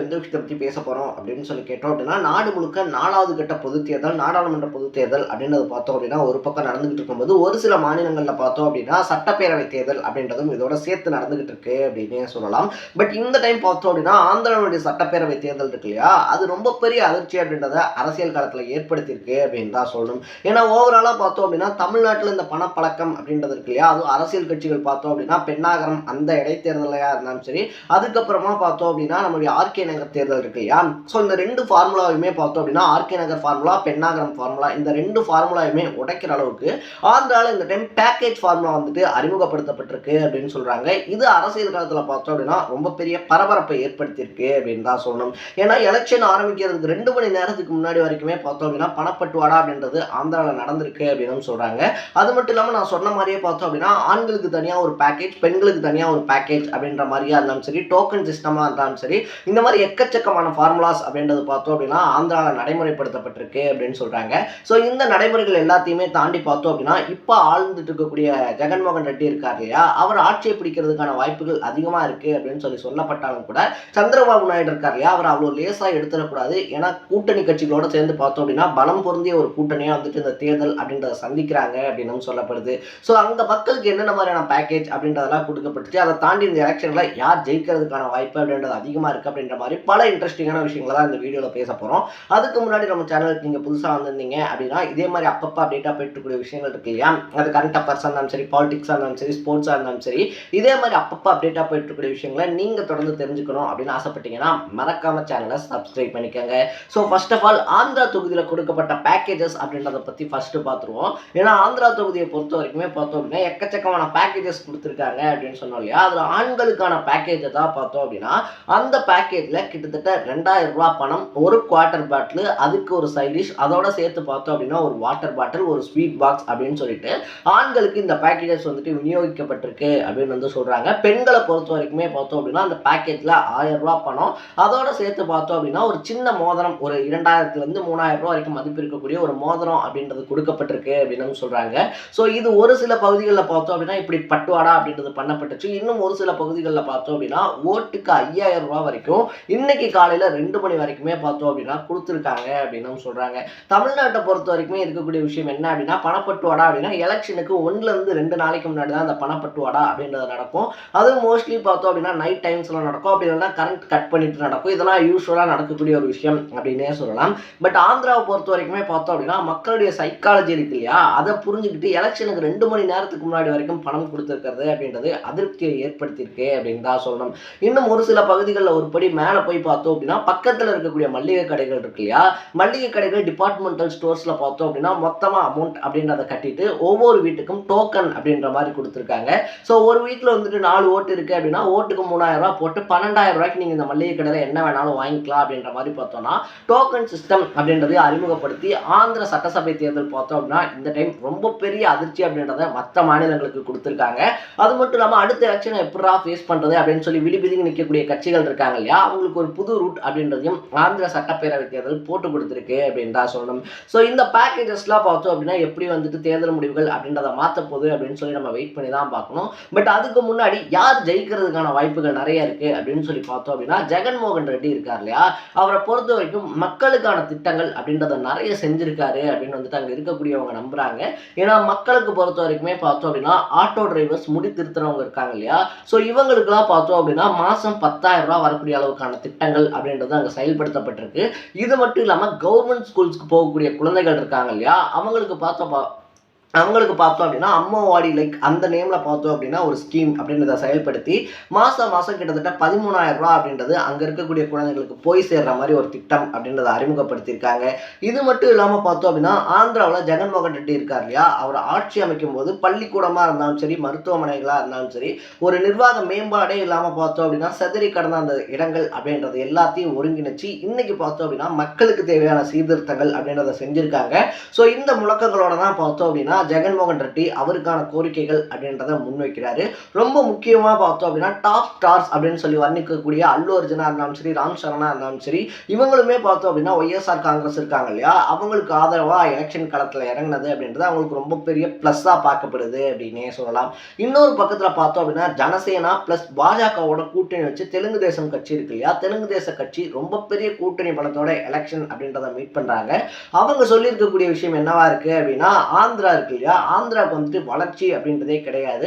எந்த விஷயத்தை பற்றி பேச போகிறோம் அப்படின்னு சொல்லி கேட்டோம் அப்படின்னா, நாடு முழுக்க 4வது கட்ட பொதுத் தேர்தல், நாடாளுமன்ற பொதுத் தேர்தல் அப்படின்றது பார்த்தோம் அப்படின்னா, ஒரு பக்கம் நடந்துகிட்டு இருக்கும்போது, ஒரு சில மாநிலங்களில் பார்த்தோம் அப்படின்னா சட்டப்பேரவை தேர்தல் அப்படின்றதும் இதோட சேர்த்து நடந்துகிட்டு இருக்கு அப்படின்னே சொல்லலாம். பட் இந்த டைம் பார்த்தோம் அப்படின்னா, ஆந்திராவுடைய சட்டப்பேரவை தேர்தல் இருக்கு இல்லையா, அது ரொம்ப பெரிய அதிர்ச்சி அப்படின்றத அரசியல் களத்தில் ஏற்படுத்தியிருக்கு அப்படின்னு தான் சொல்லணும். ஏன்னா ஓவராலாக பார்த்தோம் அப்படின்னா, தமிழ்நாட்டில் இந்த பணப்பழக்கம் அப்படின்றது இருக்கு இல்லையா, அதுவும் அரசியல் கட்சிகள் பார்த்தோம் அப்படின்னா, பெண்ணாகரம் அந்த இடைத்தேர்தலையாக இருந்தாலும் சரி, அதுக்கப்புறமா பார்த்தோம் அப்படின்னா நம்மளுடைய ஆர்கே நகர் தேர்தல் இருக்கு இல்லையா, ஸோ இந்த 2 ஃபார்முலாவுமே பார்த்தோம் அப்படின்னா, ஆர்கே நகர் ஃபார்முலா, பெண்ணாகரம் ஃபார்முலா, இந்த 2 ஃபார்முலாவுமே உடைக்கிற அளவுக்கு ஆந்திராவில் இந்த டைம் பேக்கேஜ் ஃபார்முலா வந்துட்டு அறிமுகப்படுத்தப்பட்டிருக்கு அப்படின்னு சொல்றாங்க. இது அரசியல் காலத்தில் பார்த்தோம் அப்படின்னா ரொம்ப பெரிய பரபரப்பை ஏற்படுத்தியிருக்கு அப்படின்னு தான் சொல்லணும். ஏன்னா எலெக்ஷன் ஆரம்பிக்கிறதுக்கு 2 மணி நேரத்துக்கு முன்னாடி வரைக்குமே பார்த்தோம் அப்படின்னா பணப்பட்டுவாடா அப்படின்றது ஆந்திராவில் நடந்திருக்கு அப்படின்னு சொல்றாங்க. அது மட்டும் இல்லாமல் நான் சொன்ன மாதிரியே பார்த்தோம் அப்படின்னா, ஆண்களுக்கு தனியாக ஒரு பேக்கேஜ், பெண்களுக்கு தனியாக ஒரு பேக்கேஜ் அப்படின்ற மாதிரியா இருந்தாலும் சரி, டோக்கன் சிஸ்டமாக இருந்தாலும் சரி, இந்த மாதிரி எக்கச்சக்கமான ஃபார்முலாஸ் அப்படின்றது பார்த்தோம் அப்படின்னா ஆந்திராவில் நடைமுறைப்படுத்தப்பட்டிருக்கு அப்படின்னு சொல்றாங்க. ஸோ இந்த நடைமுறைகள் எல்லாத்தையுமே தாண்டி பார்த்தோம் அப்படின்னா, இப்போ ஆழ்ந்துட்டு இருக்கக்கூடிய ஜெகன்மோகன் ரெட்டி இருக்கார் இல்லையா, அவர் ஆட்சியை பிடிக்கிறதுக்கான வாய்ப்புகள் அதிகமாக இருக்கு அப்படின்னு சொல்லப்பட்டாலும் கூட, சந்திரபாபு நாயுடு இருக்கார் இல்லையா, அவர் அவ்வளோ லேசாக எடுத்துடக்கூடாது. ஏன்னா கூட்டணி கட்சிகளோட சேர்ந்து பார்த்தோம் அப்படின்னா பலம் பொருந்திய ஒரு கூட்டணியாக வந்துட்டு இந்த தேர்தல் அப்படின்றத சந்திக்கிறாங்க அப்படின்னு சொல்லப்படுது. ஸோ அந்த மக்களுக்கு என்னென்ன மாதிரியான பேக்கேஜ் அப்படின்றதெல்லாம் கொடுக்கப்பட்டுச்சு, அதை தாண்டி இந்த எலெக்ஷன்ல யார் ஜெயிக்கிறதுக்கான வாய்ப்பு அப்படின்றது அதிகமாக இருக்குது அப்படின்ற மாதிரி பல இன்ட்ரெஸ்டிங்கான விஷயங்களை தான் இந்த வீடியோவில் பேச போகிறோம். அதுக்கு முன்னாடி நம்ம சேனலுக்கு நீங்கள் புதுசாக வந்திருந்தீங்க அப்படின்னா, இதே மாதிரி அப்பப்போ அப்டேட்டாக போயிட்டுக்கூடிய விஷயங்கள் இருக்கு இல்லையா, அது கரண்ட் அஃபேர்ஸாக இருந்தாலும் சரி, பாலிடிக்ஸாக இருந்தாலும் சரி, ஸ்போர்ட்ஸாக இருந்தாலும் சரி, இதே மாதிரி அப்பப்போ அப்டேட்டாக போயிட்டுக்கூடிய விஷயங்களை நீங்கள் தொடர்ந்து தெரிஞ்சுக்கணும் அப்படின்னு ஆசைப்பட்டீங்கன்னா மறக்காம சேனலை சப்ஸ்கிரைப் பண்ணிக்கோங்க. So first of all Andhra தொகுதியில் கொடுக்கப்பட்ட பேக்கேஜஸ் அப்படின்றத பற்றி ஃபர்ஸ்ட் பார்த்துருவோம். ஏன்னா ஆந்திரா தொகுதியை பொறுத்த வரைக்குமே பார்த்தோம் அப்படின்னா எக்கச்சக்கமான பேக்கேஜஸ் கொடுத்துருக்காங்க அப்படின்னு சொன்னோம் இல்லையா, அதில் ஆண்களுக்கான பேக்கேஜை தான் பார்த்தோம் அப்படின்னா, அந்த பேக்கேஜில் கிட்டத்தட்ட 2000 ரூபா பணம், ஒரு குவார்டர் பாட்டில், அதுக்கு ஒரு சைட் டிஷ், அதோட சேர்த்து பார்த்தோம் அப்படின்னா ஒரு வாட்டர் பாட்டில், ஒரு ஸ்வீட் பாக்ஸ் அப்படின்னு சொல்லிட்டு ஆண்களுக்கு இந்த பேக்கேஜஸ் வந்துட்டு விநியோகிக்கப்பட்டிருக்கு அப்படின்னு வந்து சொல்றாங்க. பெண்களை பொறுத்த வரைக்குமே பார்த்தோம் அப்படின்னா அந்த பேக்கேஜில் 1000 ரூபா பணம், அதோட சேர்த்து பார்த்தோம் அப்படின்னா ஒரு சின்ன மோதிரம், ஒரு 2000 3000 ரூபா வரைக்கும் மதிப்பு இருக்கக்கூடிய ஒரு மோதிரம் அப்படின்றது கொடுக்கப்பட்டிருக்கு அப்படின்னு சொல்றாங்க. ஸோ இது ஒரு சில பகுதிகளில் பார்த்தோம் அப்படின்னா இப்படி பட்டுவாடா அப்படின்றது பண்ணப்பட்டுச்சு. இன்னும் ஒரு சில பகுதிகளில் பார்த்தோம் அப்படின்னா ஓட்டுக்கு 5000 ரூபா வரைக்கும் இன்னைக்கு காலையில் 2 மணி வரைக்குமே பார்த்தோம் அப்படின்னா கொடுத்துருக்காங்க அப்படின்னு சொல்றாங்க. தமிழ்நாட்டை பொறுத்த வரைக்குமே இருக்கக்கூடிய விஷயம் என்ன அப்படின்னா, பணப்பட்டுவாடா அப்படின்னா எலெக்ஷனுக்கு 1லேருந்து 2 நாளைக்கு முன்னாடி தான் அந்த பணப்பட்டுவாடா அப்படின்றது நடக்கும். அதுவும் மோஸ்ட்லி பார்த்தோம் அப்படின்னா நைட் டைம்ஸ்ல நடக்கும், அப்படி இல்லைன்னா கரண்ட் கட் பண்ணிட்டு நடக்கும். இதெல்லாம் யூஸ்வலாக நடக்கக்கூடிய ஒரு விஷயம் அப்படின்னே சொல்லலாம். பட் ஆந்திராவை பொறுத்த வரைக்குமே பார்த்தோம் அப்படின்னா மக்களுடைய சைக்காலஜி இருக்கு இல்லையா, அதை புரிஞ்சுக்கிட்டு எலெக்ஷனுக்கு 2 மணி நேரத்துக்கு முன்னாடி வரைக்கும் பணம் கொடுத்துருக்கிறது அப்படின்றது அதிருப்தியை ஏற்படுத்தியிருக்கு அப்படின்னு தான் சொல்லணும். இன்னும் ஒரு சில பகுதிகளில் ஒரு படி மேலே போய் பார்த்தோம் அப்படின்னா, பக்கத்தில் இருக்கக்கூடிய மளிகை கடைகள் இருக்கு இல்லையா, மளிகை கடைகள், டிபார்ட்மெண்டல் ஸ்டோர்ஸ்ல பார்த்தோம் அப்படின்னா மொத்தமாக அமௌண்ட் அப்படின்றத கட்டிட்டு ஒவ்வொரு வீட்டுக்கும் டோக்கன் அப்படின்ற மாதிரி கொடுத்துருக்காங்க. ஸோ ஒரு வீட்டில் வந்துட்டு 4 ஓட்டு இருக்கு அப்படின்னா ஓட்டுக்கு 3000 ரூபா போட்டு 12000 ரூபாய்க்கு நீங்கள் இந்த மளிகை கடையில் என்ன வேணாலும் வாங்கிக்கலாம் அப்படின்ற மாதிரி பார்த்தோம்னா டோக்கன் சிஸ்டம் அப்படின்றத அறிமுகப்படுத்தி ஆந்திர சட்டசபை தேர்தல் பார்த்தோம் அப்படின்னா இந்த டைம் ரொம்ப பெரிய அதிர்ச்சி அப்படின்றத மற்ற மாநிலங்களுக்கு கொடுத்துருக்காங்க. அது மட்டும் இல்லாமல் அடுத்த எலெக்ஷனை எப்படா ஃபேஸ் பண்ணுறது அப்படின்னு சொல்லி விழிபிதுங்கி நிற்கக்கூடிய கட்சிகள் இருக்காங்க இல்லையா, அவங்களுக்கு ஒரு புது ரூட் அப்படின்றதையும் ஆந்திர சட்டப்பேரவை தேர்தல் போட்டு கொடுத்துருக்கு அப்படின்னு தான் சொல்லணும். ஸோ இந்த பேக்கேஜஸ்லாம் பார்த்தோம் அப்படின்னா எப்படி வந்துட்டு தேர்தல் முடிவுகள் அப்படின்றத மாற்ற போகுது அப்படின்னு சொல்லி நம்ம வெயிட் பண்ணி தான் பார்க்கணும். பட் அதுக்கு முன்னாடி யார் ஜெயிக்கிறதுக்கான வாய்ப்புகள் நிறைய இருக்கு அப்படின்னு சொல்லி பார்த்தோம் அப்படின்னா, ஜெகன்மோகன் ரெட்டி இருக்கார் இல்லையா, அவரை பொறுத்த வரைக்கும் மக்களுக்கான திட்டங்கள் அப்படின்றத நிறைய செஞ்சிருக்காரு அப்படின்னு வந்துட்டு அங்கே இருக்கக்கூடியவங்க நம்புறாங்க. ஏன்னா மக்களுக்கு பொறுத்த வரைக்குமே பார்த்தோம் அப்படின்னா ஆட்டோ டிரைவர்ஸ் முடி திருத்துறவங்க இருக்காங்க இல்லையா, ஸோ இவங்களுக்குலாம் பார்த்தோம் அப்படின்னா மாதம் 10,000 ரூபா வரக்கூடிய அளவுக்கான திட்டங்கள் அப்படின்றது அங்கே செயல்படுத்தப்பட்டிருக்கு. இது மட்டும் இல்லாமல் கவர்மெண்ட் ஸ்கூல்ஸ்க்கு போகக்கூடிய குழந்தைகள் இருக்காங்க இல்லையா, அவங்களுக்கு பார்த்தோம் அப்படின்னா அம்மாவாடி லைக் அந்த நேமில் பார்த்தோம் அப்படின்னா ஒரு ஸ்கீம் அப்படின்றத செயல்படுத்தி மாதம் கிட்டத்தட்ட 13,000 ரூபா அப்படின்றது அங்கே இருக்கக்கூடிய குழந்தைங்களுக்கு போய் சேர்ற மாதிரி ஒரு திட்டம் அப்படின்றத அறிமுகப்படுத்தியிருக்காங்க. இது மட்டும் இல்லாமல் பார்த்தோம் அப்படின்னா ஆந்திராவில் ஜெகன்மோகன் ரெட்டி இருக்கார் இல்லையா, அவர் ஆட்சி அமைக்கும் போது பள்ளிக்கூடமாக இருந்தாலும் சரி, மருத்துவமனைகளாக இருந்தாலும் சரி, ஒரு நிர்வாக மேம்பாடே இல்லாமல் பார்த்தோம் அப்படின்னா செதறி கடந்த அந்த இடங்கள் அப்படின்றது எல்லாத்தையும் ஒருங்கிணைச்சு இன்னைக்கு பார்த்தோம் அப்படின்னா மக்களுக்கு தேவையான சீர்திருத்தங்கள் அப்படின்றத செஞ்சுருக்காங்க. ஸோ இந்த முழக்கங்களோட தான் பார்த்தோம் அப்படின்னா ஜெகன்மோகன் ரெட்டி அவருக்கான கோரிக்கைகள் அப்படின்றத முன்வைக்கிறாரு. ரொம்ப முக்கியமா பார்த்தோம் அப்படின்னா டாப் ஸ்டார்ஸ் அப்படின்னு சொல்லி வர்ணிக்கக்கூடிய அல்லு அர்ஜுனா இருந்தாலும் சரி, ராம் சரணா இருந்தாலும் சரி, இவங்களுமே பார்த்தோம் அப்படின்னா ஒய்எஸ்ஆர் காங்கிரஸ் இருக்காங்க இல்லையா, அவங்களுக்கு ஆதரவா எலெக்ஷன் களத்துல இறங்குனது அப்படின்றது அவங்களுக்கு ரொம்ப பெரிய பிளஸ்ஸா பார்க்கப்படுது அப்படின்னே சொல்லலாம். இன்னொரு பக்கத்துல பார்த்தோம் அப்படின்னா ஜனசேனா பிளஸ் பாஜகவோட கூட்டணி வச்சு தெலுங்கு தேசம் கட்சி இருக்கு இல்லையா, தெலுங்கு தேச கட்சி ரொம்ப பெரிய கூட்டணி பலத்தோட எலெக்ஷன் அப்படின்றத மீட் பண்றாங்க. அவங்க சொல்லியிருக்கக்கூடிய விஷயம் என்னவா இருக்கு அப்படின்னா, ஆந்திரா இருக்கு இல்லையா, ஆந்திராவுக்கு வந்துட்டு வளர்ச்சி அப்படின்றதே கிடையாது.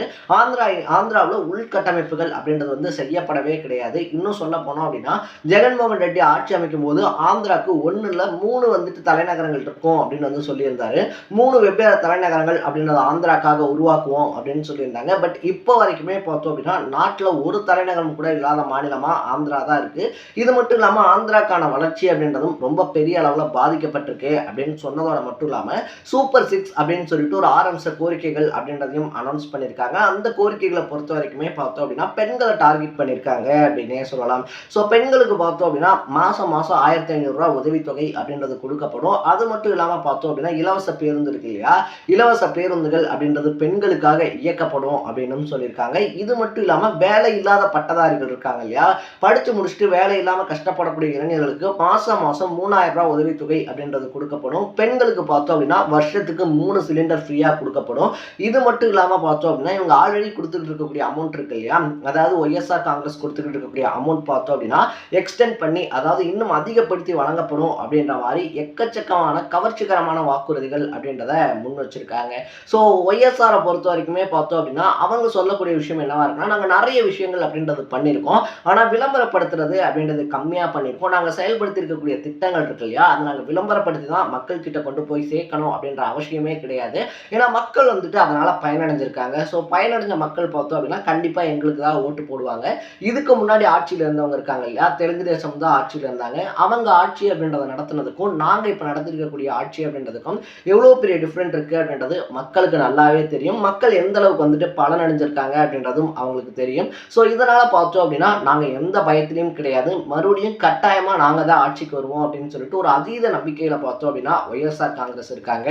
ஆந்திராவில் உள்கட்டமைப்புகள் அப்படின்றது வந்து செய்யப்படவே கிடையாது. இன்னும் சொல்ல போனோம் அப்படின்னா ஜெகன்மோகன் ரெட்டி ஆட்சி அமைக்கும் போது ஆந்திராவுக்கு 1 இல்ல 3 வந்துட்டு தலைநகரங்கள் இருக்கும் அப்படின்னு வந்து சொல்லியிருந்தாரு. 3 வெவ்வேறு தலைநகரங்கள் அப்படின்றத ஆந்திராக்காக உருவாக்குவோம் அப்படின்னு சொல்லியிருந்தாங்க. பட் இப்போ வரைக்குமே பார்த்தோம் அப்படின்னா நாட்டில் ஒரு தலைநகரம் கூட இல்லாத மாநிலமா ஆந்திரா தான் இருக்கு. இது மட்டும் இல்லாமல் ஆந்திராக்கான வளர்ச்சி அப்படின்றதும் ரொம்ப பெரிய அளவில் பாதிக்கப்பட்டிருக்கு அப்படின்னு சொன்னதோட மட்டும் இல்லாமல் சூப்பர் 6 அப்படின்னு சொல்லிட்டு ஒரு 6 அம்ச கோரிக்கைகள் அப்படின்றதையும் அனௌன்ஸ் பண்ணியிருக்காங்க. அந்த கோரிக்கைகளை பொறுத்த வரைக்குமே பார்த்தோம் அப்படின்னா பெண்களை டார்கெட் பண்ணியிருக்காங்க அப்படின்னே சொல்லலாம். ஸோ பெண்களுக்கு பார்த்தோம் அப்படின்னா மாதம் 1500 ரூபா உதவித்தொகை அப்படின்றது கொடுக்கப்படும். அது மட்டும் இல்லாமல் பார்த்தோம் அப்படின்னா இலவச பேருந்து இருக்கு இல்லையா, இலவச பேருந்துகள் அப்படின்றது பெண்களுக்காக இயக்கப்படும் அப்படின்னு சொல்லியிருக்காங்க. இது மட்டும் இல்லாமல் வேலை இல்லாத பட்டதாரிகள் இருக்காங்க இல்லையா, படித்து முடிச்சுட்டு வேலை இல்லாமல் கஷ்டப்படக்கூடிய இளைஞர்களுக்கு மாதம் 3000 ரூபா உதவித்தொகை அப்படின்றது கொடுக்கப்படும். பெண்களுக்கு பார்த்தோம் அப்படின்னா வருஷத்துக்கு 3 சிலிண்டர் ஃப்ரீயாக கொடுக்கப்படும். இது மட்டும் இல்லாமல் பார்த்தோம் அப்படின்னா இவங்க ஆல்ரெடி கொடுத்துட்டு இருக்கக்கூடிய அமௌண்ட் இருக்கு இல்லையா, அதாவது ஒய்எஸ்ஆர் காங்கிரஸ் கொடுத்துக்கிட்டு இருக்கக்கூடிய அமௌண்ட் பார்த்தோம் அப்படின்னா எக்ஸ்டெண்ட் பண்ணி, அதாவது இன்னும் அதிகப்படுத்தி வழங்கப்படும் அப்படின்ற மாதிரி எக்கச்சக்கமான கவர்ச்சிகரமான வாக்குறுதிகள் அப்படின்றத முன் வச்சிருக்காங்க. ஸோ ஒய்எஸ்ஆரை பொறுத்த வரைக்குமே பார்த்தோம் அப்படின்னா அவங்க சொல்லக்கூடிய விஷயம் என்னவா இருக்குன்னா, நாங்கள் நிறைய விஷயங்கள் அப்படின்றது பண்ணியிருக்கோம், ஆனால் விளம்பரப்படுத்துறது அப்படின்றது கம்மியாக பண்ணியிருக்கோம். நாங்கள் செயல்படுத்தி இருக்கக்கூடிய திட்டங்கள் இருக்கு இல்லையா, அதை நாங்கள் விளம்பரப்படுத்தி தான் மக்கள் கிட்ட கொண்டு போய் சேர்க்கணும் அப்படின்ற அவசியமே கிடையாது. ஏன்னா மக்கள் வந்துட்டு அதனால பயனடைஞ்சிருக்காங்க. ஸோ பயனடைஞ்ச மக்கள் பார்த்தோம் அப்படின்னா கண்டிப்பாக எங்களுக்கு தான் ஓட்டு போடுவாங்க. இதுக்கு முன்னாடி ஆட்சியில் இருந்தவங்க இருக்காங்க இல்லையா, தெலுங்கு தேசம் தான் ஆட்சியில் இருந்தாங்க. அவங்க ஆட்சி அப்படின்றத நடத்துனதுக்கும் நாங்கள் இப்போ நடத்திருக்கக்கூடிய ஆட்சி அப்படின்றதுக்கும் எவ்வளோ பெரிய டிஃப்ரெண்ட் இருக்குது அப்படின்றது மக்களுக்கு நல்லாவே தெரியும். மக்கள் எந்த அளவுக்கு வந்துட்டு பலன் அடைஞ்சிருக்காங்க அப்படின்றதும் அவங்களுக்கு தெரியும். ஸோ இதனால் பார்த்தோம் அப்படின்னா நாங்கள் எந்த பயத்திலையும் கிடையாது, மறுபடியும் கட்டாயமாக நாங்கள் தான் ஆட்சிக்கு வருவோம் அப்படின்னு சொல்லிட்டு ஒரு அதீத நம்பிக்கையில் பார்த்தோம் அப்படின்னா ஒய்எஸ்ஆர் காங்கிரஸ் இருக்காங்க.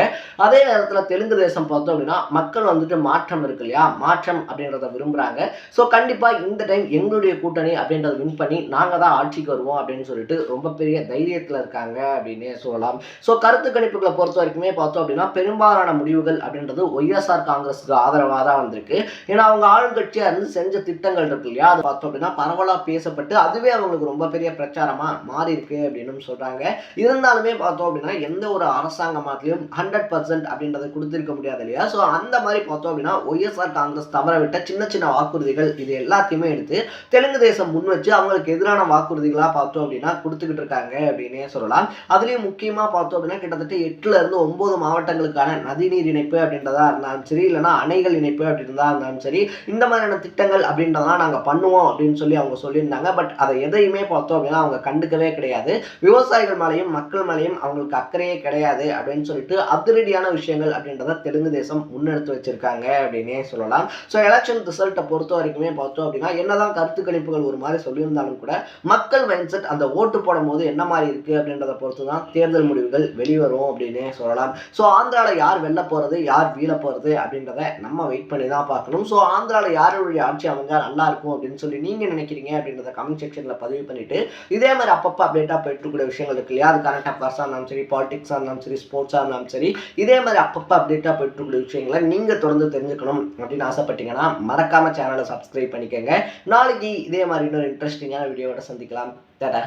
அதே நேரத்தில் தெலுங்கு தேசம் பார்த்தோம் அப்படின்னா மக்கள் வந்துட்டு மாற்றம் இருக்கு இல்லையா, மாற்றம் அப்படின்றத விரும்புகிறாங்க. ஸோ கண்டிப்பாக இந்த டைம் எங்களுடைய கூட்டணி அப்படின்றத வின் பண்ணி நாங்கள் தான் ஆட்சிக்கு வருவோம் அப்படின்னு சொல்லிட்டு ரொம்ப பெரிய தைரியத்தில் இருக்காங்க அப்படின்னே சொல்லலாம். ஸோ கருத்து கணிப்புகளை பொறுத்த வரைக்குமே பார்த்தோம் அப்படின்னா பெரும்பாலான முடிவுகள் அப்படின்றது ஒய்எஸ்ஆர் காங்கிரஸுக்கு ஆதரவாக தான் வந்திருக்கு. ஏன்னா அவங்க ஆளுங்கட்சியாக இருந்து செஞ்ச திட்டங்கள் இருக்கு இல்லையா, அது பார்த்தோம் அப்படின்னா பரவலாக பேசப்பட்டு அதுவே அவங்களுக்கு ரொம்ப பெரிய பிரச்சாரமாக மாறி இருக்கு அப்படின்னு சொல்கிறாங்க. இருந்தாலுமே பார்த்தோம் அப்படின்னா எந்த ஒரு அரசாங்கமாத்திலையும் 100% அப்படின்றத கொடுத்திருக்க முடியாது இல்லையா. ஸோ அந்த மாதிரி பார்த்தோம் அப்படின்னா ஒய்எஸ்ஆர் காங்கிரஸ் தவற விட்ட சின்ன சின்ன வாக்குறுதிகள் இது எல்லாத்தையுமே எடுத்து தெலுங்கு தேசம் முன் வச்சு அவங்களுக்கு எதிரான வாக்குறுதிகளாக பார்த்தோம் அப்படின்னா கொடுத்துக்கிட்டு இருக்காங்க அப்படின்னே சொல்லலாம். அதுலேயும் முக்கியமாக பார்த்தோம் அப்படின்னா கிட்டத்தட்ட 8 இருந்து 9 மாவட்டங்களுக்கான நதிநீர் இணைப்பு அப்படின்றதா இருந்தாலும் சரி, இல்லைனா அணைகள் இணைப்பு அப்படின்றதா இருந்தாலும் சரி, இந்த மாதிரியான திட்டங்கள் அப்படின்றதெல்லாம் நாங்கள் பண்ணுவோம் அப்படின்னு சொல்லி அவங்க சொல்லியிருந்தாங்க. பட் அதை எதையுமே பார்த்தோம் அப்படின்னா அவங்க கண்டுக்கவே கிடையாது. விவசாயிகள் மேலேயும் மக்கள் மேலேயும் அவங்களுக்கு அக்கறையே கிடையாது அப்படின்னு சொல்லிட்டு அதிரடியான விஷயங்கள் அப்படின்றத தெலுங்கு தேசம் முன்னெடுத்து வச்சிருக்காங்க அப்படின்னே சொல்லலாம். ஸோ எலெக்ஷன் ரிசல்ட்டை பொறுத்த வரைக்குமே பார்த்தோம் அப்படின்னா என்னதான் கருத்து கணிப்புகள் ஒரு மாதிரி சொல்லியிருந்தாலும் கூட மக்கள் மைண்ட் செட் அந்த ஓட்டு போடும் போது என்ன மாதிரி இருக்கு அப்படின்றத பொறுத்து தான் தேர்தல் முடிவுகள் வெளிவரும் அப்படின்னே சொல்லலாம். ஸோ ஆந்திராவில் யார் வெல்ல போகிறது யார் வீழ போகிறது அப்படின்றத நம்ம வெயிட் பண்ணி தான் பார்க்கணும். ஸோ ஆந்திராவில் யாருடைய ஆட்சி அமைஞ்சா நல்லா இருக்கும் அப்படின்னு சொல்லி நீங்கள் நினைக்கிறீங்க அப்படின்றத கமெண்ட் செக்ஷனில் பதிவு பண்ணிட்டு இதே மாதிரி அப்பப்போ அப்டேட்டாக போயிட்டுக்கூடிய விஷயங்கள் இருக்கு இல்லையா, அது கரண்ட் அஃபேர்ஸாக இருந்தாலும் சரி, பாலிடிக்ஸாக இருந்தாலும் சரி, ஸ்போர்ட்ஸாக இருந்தாலும் சரி, இதே மாதிரி அப்பப்போ அப்டேட்டாக போயிட்டுக்கூடிய விஷயங்களை நீங்கள் தொடர்ந்து தெரிஞ்சுக்கணும் அப்படின்னு ஆசைப்பட்டீங்கன்னா மறக்காம சேனலை சப்ஸ்கிரைப் பண்ணிக்கோங்க. நாளைக்கு இதே மாதிரி இன்னொரு இன்ட்ரெஸ்டிங்கான வீடியோவோட சந்திக்கலாம். Tata,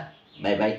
bye by.